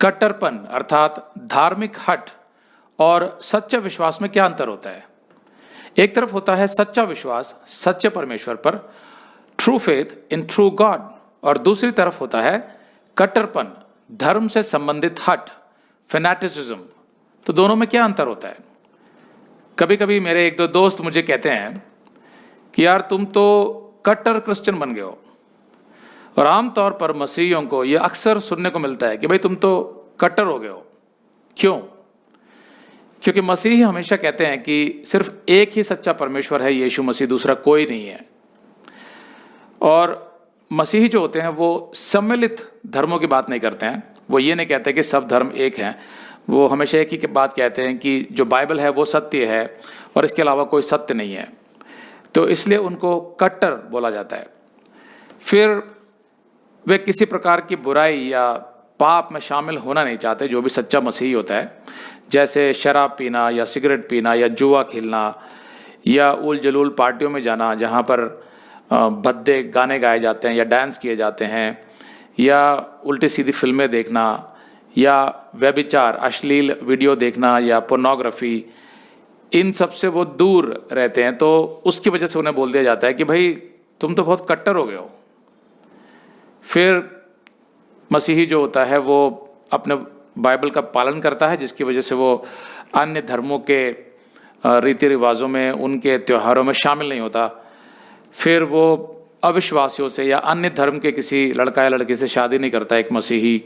कट्टरपन अर्थात धार्मिक हट और सच्चे विश्वास में क्या अंतर होता है? एक तरफ होता है सच्चा विश्वास सच्चे परमेश्वर पर, true faith in true God, और दूसरी तरफ होता है कट्टरपन, धर्म से संबंधित हट, फेनेटिसिज्म। तो दोनों में क्या अंतर होता है? कभी कभी मेरे एक दो दोस्त मुझे कहते हैं कि यार तुम तो कट्टर क्रिश्चियन बन गए हो, और आमतौर पर मसीहियों को यह अक्सर सुनने को मिलता है कि भाई तुम तो कट्टर हो गए हो। क्यों? क्योंकि मसीही हमेशा कहते हैं कि सिर्फ एक ही सच्चा परमेश्वर है, यीशु मसीह, दूसरा कोई नहीं है। और मसीही जो होते हैं वो सम्मिलित धर्मों की बात नहीं करते हैं। वो ये नहीं कहते कि सब धर्म एक हैं, वो हमेशा एक ही बात कहते हैं कि जो बाइबल है वो सत्य है और इसके अलावा कोई सत्य नहीं है। तो इसलिए उनको कट्टर बोला जाता है। फिर वे किसी प्रकार की बुराई या पाप में शामिल होना नहीं चाहते, जो भी सच्चा मसीही होता है, जैसे शराब पीना या सिगरेट पीना या जुआ खेलना या उल जलूल पार्टियों में जाना जहाँ पर भद्दे गाने गाए जाते हैं या डांस किए जाते हैं, या उल्टी सीधी फिल्में देखना, या व्यभिचार अश्लील वीडियो देखना या पोर्नोग्राफी, इन सब से वो दूर रहते हैं। तो उसकी वजह से उन्हें बोल दिया जाता है कि भाई तुम तो बहुत कट्टर हो गए हो। फिर मसीही जो होता है वो अपने बाइबल का पालन करता है, जिसकी वजह से वो अन्य धर्मों के रीति रिवाजों में, उनके त्योहारों में शामिल नहीं होता। फिर वो अविश्वासियों से या अन्य धर्म के किसी लड़का या लड़की से शादी नहीं करता एक मसीही।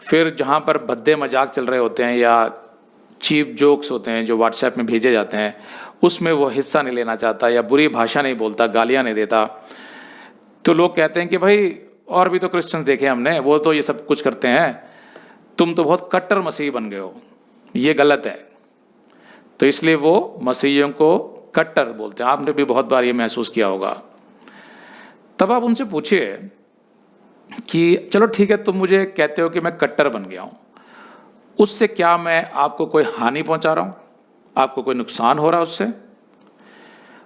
फिर जहाँ पर भद्दे मजाक चल रहे होते हैं या चीप जोक्स होते हैं जो व्हाट्सएप में भेजे जाते हैं, उसमें वो हिस्सा नहीं लेना चाहता, या बुरी भाषा नहीं बोलता, गालियाँ नहीं देता। तो लोग कहते हैं कि भाई और भी तो क्रिश्चियंस देखे हमने, वो तो ये सब कुछ करते हैं, तुम तो बहुत कट्टर मसीही बन गए हो। ये गलत है। तो इसलिए वो मसीहियों को कट्टर बोलते हैं। आपने भी बहुत बार ये महसूस किया होगा। तब आप उनसे पूछिए कि चलो ठीक है, तुम मुझे कहते हो कि मैं कट्टर बन गया हूं, उससे क्या मैं आपको कोई हानि पहुंचा रहा हूं? आपको कोई नुकसान हो रहा है उससे?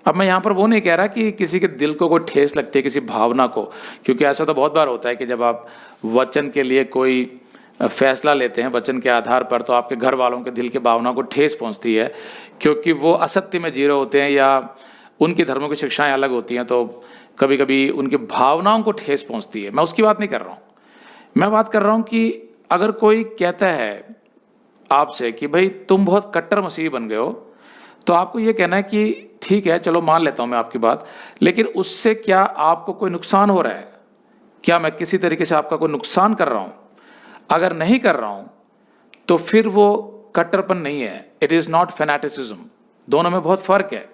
अब मैं यहां पर वो नहीं कह रहा कि किसी के दिल को कोई ठेस लगती है, किसी भावना को, क्योंकि ऐसा तो बहुत बार होता है कि जब आप वचन के लिए कोई फैसला लेते हैं वचन के आधार पर, तो आपके घर वालों के दिल की भावना को ठेस पहुंचती है, क्योंकि वो असत्य में जी रहे होते हैं या उनकी धर्मों की शिक्षाएं अलग होती हैं, तो कभी कभी उनकी भावनाओं को ठेस पहुंचती है। मैं उसकी बात नहीं कर रहा हूँ। मैं बात कर रहा हूँ कि अगर कोई कहता है आपसे कि भाई तुम बहुत कट्टर मसीही बन गए हो, तो आपको ये कहना है कि ठीक है, चलो मान लेता हूँ मैं आपकी बात, लेकिन उससे क्या आपको कोई नुकसान हो रहा है? क्या मैं किसी तरीके से आपका कोई नुकसान कर रहा हूँ? अगर नहीं कर रहा हूँ तो फिर वो कट्टरपन नहीं है। It is not fanaticism. दोनों में बहुत फर्क है।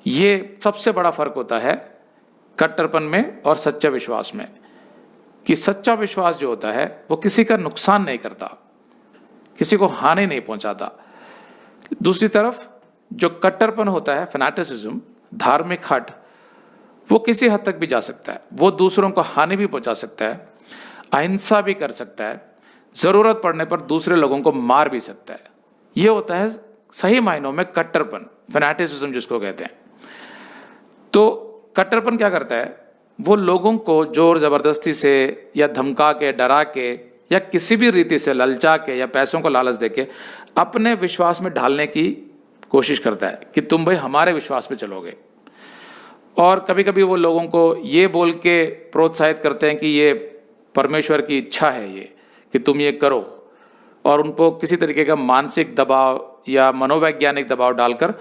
ये सबसे बड़ा फर्क होता है कट्टरपन में और सच्चा विश्वास में, कि सच्चा विश्वास जो होता है वो किसी का नुकसान नहीं करता, किसी को हानि नहीं पहुंचाता। दूसरी तरफ जो कट्टरपन होता है, फेनेटिसिज्म, धार्मिक हट, वो किसी हद तक भी जा सकता है। वो दूसरों को हानि भी पहुंचा सकता है, अहिंसा भी कर सकता है, जरूरत पड़ने पर दूसरे लोगों को मार भी सकता है। ये होता है सही मायनों में कट्टरपन, फेनेटिसिज्म जिसको कहते हैं। तो कट्टरपन क्या करता है? वो लोगों को जोर जबरदस्ती से या धमका के, डरा के, या किसी भी रीति से ललचा के या पैसों को लालच देके अपने विश्वास में ढालने की कोशिश करता है कि तुम भाई हमारे विश्वास पे चलोगे। और कभी कभी वो लोगों को ये बोल के प्रोत्साहित करते हैं कि ये परमेश्वर की इच्छा है ये कि तुम ये करो, और उनको किसी तरीके का मानसिक दबाव या मनोवैज्ञानिक दबाव डालकर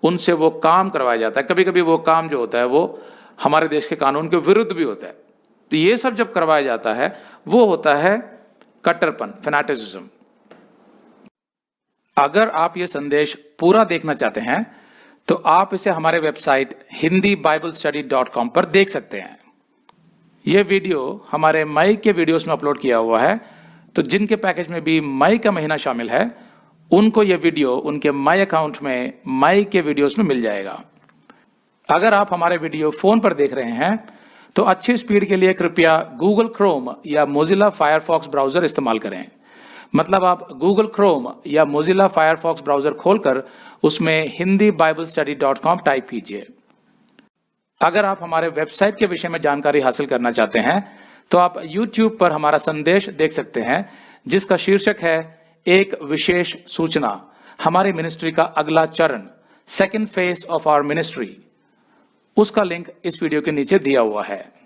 उनसे वो काम करवाया जाता है। कभी कभी वो काम जो होता है वो हमारे देश के कानून के विरुद्ध भी होता है। तो ये सब जब करवाया जाता है वो होता है कट्टरपन, फेनेटिसिज्म। अगर आप ये संदेश पूरा देखना चाहते हैं तो आप इसे हमारे वेबसाइट hindiBiblestudy.com पर देख सकते हैं। यह वीडियो हमारे मई के वीडियोस में अपलोड किया हुआ है, तो जिनके पैकेज में भी मई का महीना शामिल है उनको यह वीडियो उनके मई अकाउंट में मई के वीडियोस में मिल जाएगा। अगर आप हमारे वीडियो फोन पर देख रहे हैं तो अच्छी स्पीड के लिए कृपया गूगल क्रोम या मोजिला फायरफॉक्स ब्राउजर इस्तेमाल करें। मतलब आप गूगल क्रोम या मोजिला फायरफॉक्स ब्राउजर खोलकर उसमें hindiBiblestudy.com टाइप कीजिए। अगर आप हमारे वेबसाइट के विषय में जानकारी हासिल करना चाहते हैं तो आप YouTube पर हमारा संदेश देख सकते हैं, जिसका शीर्षक है एक विशेष सूचना, हमारी मिनिस्ट्री का अगला चरण, second phase of our ministry. उसका लिंक इस वीडियो के नीचे दिया हुआ है।